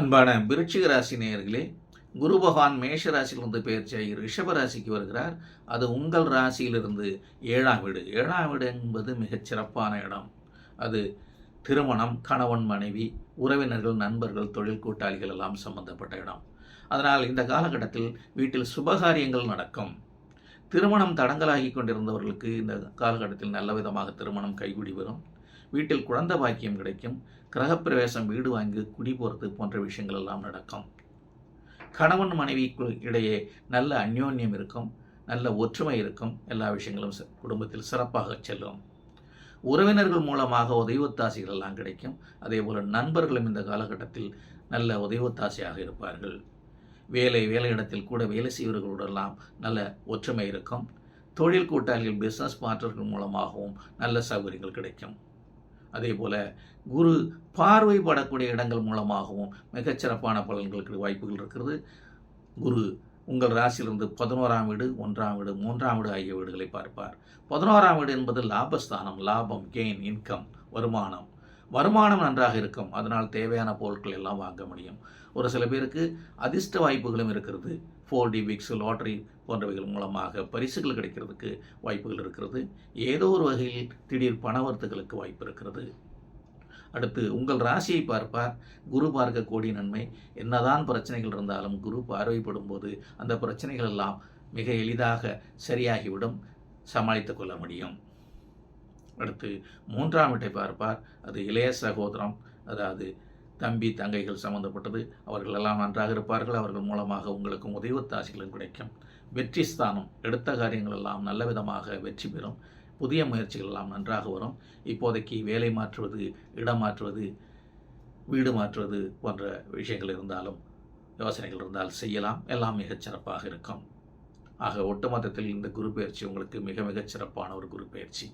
அன்பான விருச்சிக ராசி நேயர்களே, குரு பகவான் மேஷ ராசியிலிருந்து பெயர்ச்சியாகி ரிஷப ராசிக்கு வருகிறார். அது உங்கள் ராசியிலிருந்து 7ஆம் வீடு. 7ஆம் வீடு என்பது மிகச் சிறப்பான இடம். அது திருமணம், கணவன் மனைவி, உறவினர்கள், நண்பர்கள், தொழில் கூட்டாளிகள் எல்லாம் சம்பந்தப்பட்ட இடம். அதனால் இந்த காலகட்டத்தில் வீட்டில் சுபகாரியங்கள் நடக்கும். திருமணம் தடங்கலாகி கொண்டிருந்தவர்களுக்கு இந்த காலகட்டத்தில் நல்ல விதமாக திருமணம் கைகூடி வரும். வீட்டில் குழந்தை பாக்கியம் கிடைக்கும். கிரகப்பிரவேசம், வீடு வாங்கி குடி போகிறது போன்ற விஷயங்கள் எல்லாம் நடக்கும். கணவன் மனைவிக்கு இடையே நல்ல அந்யோன்யம் இருக்கும், நல்ல ஒற்றுமை இருக்கும். எல்லா விஷயங்களும் குடும்பத்தில் சிறப்பாக செல்லும். உறவினர்கள் மூலமாக உதவித்தாசைகள் எல்லாம் கிடைக்கும். அதே போல் நண்பர்களும் இந்த காலகட்டத்தில் நல்ல உதவித்தாசையாக இருப்பார்கள். வேலையிடத்தில் கூட வேலை செய்வர்களோடெல்லாம் நல்ல ஒற்றுமை இருக்கும். தொழில் கூட்டாளிகள், பிஸ்னஸ் பார்ட்னர்கள் மூலமாகவும் நல்ல சௌகரியங்கள் கிடைக்கும். அதே போல் குரு பார்வைப்படக்கூடிய இடங்கள் மூலமாகவும் மிகச்சிறப்பான பலன்களுக்கு வாய்ப்புகள் இருக்கிறது. குரு உங்கள் ராசியிலிருந்து 11ஆம் வீடு, 1ஆம் வீடு, 3ஆம் வீடு ஆகிய வீடுகளை பார்ப்பார். 11ஆம் வீடு என்பது லாபஸ்தானம். லாபம், கெயின், இன்கம், வருமானம் நன்றாக இருக்கும். அதனால் தேவையான பொருட்கள் எல்லாம் வாங்க முடியும். ஒரு சில பேருக்கு அதிர்ஷ்ட வாய்ப்புகளும் இருக்கிறது. 4D விக்ஸ், லாட்டரி போன்றவைகள் மூலமாக பரிசுகள் கிடைக்கிறதுக்கு வாய்ப்புகள் இருக்கிறது. ஏதோ ஒரு வகையில் திடீர் பணவர்த்துகளுக்கு வாய்ப்பு இருக்கிறது. அடுத்து உங்கள் ராசியை பார்ப்பார். குரு பார்க்க கோடி நன்மை. என்னதான் பிரச்சனைகள் இருந்தாலும் குரு பார்வைப்படும் போது அந்த பிரச்சனைகள் எல்லாம் மிக எளிதாக சரியாகிவிடும், சமாளித்து கொள்ள முடியும். அடுத்து 3ஆம் வீட்டை பார்ப்பார். அது இளைய சகோதரம், அதாவது தம்பி தங்கைகள் சம்பந்தப்பட்டது. அவர்கள் எல்லாம் நன்றாக இருப்பார்கள். அவர்கள் மூலமாக உங்களுக்கும் உதவித்தாசிகளும் கிடைக்கும். வெற்றி ஸ்தானம், எடுத்த காரியங்கள் எல்லாம் நல்ல விதமாக வெற்றி பெறும். புதிய முயற்சிகள் எல்லாம் நன்றாக வரும். இப்போதைக்கு வேலை மாற்றுவது, இடம் மாற்றுவது, வீடு மாற்றுவது போன்ற விஷயங்கள் இருந்தாலும், யோசனைகள் இருந்தால் செய்யலாம். எல்லாம் மிகச் சிறப்பாக இருக்கும். ஆக ஒட்டுமொத்தத்தில் இந்த குரு பயிற்சி உங்களுக்கு மிக மிகச் சிறப்பான ஒரு குரு பயிற்சி.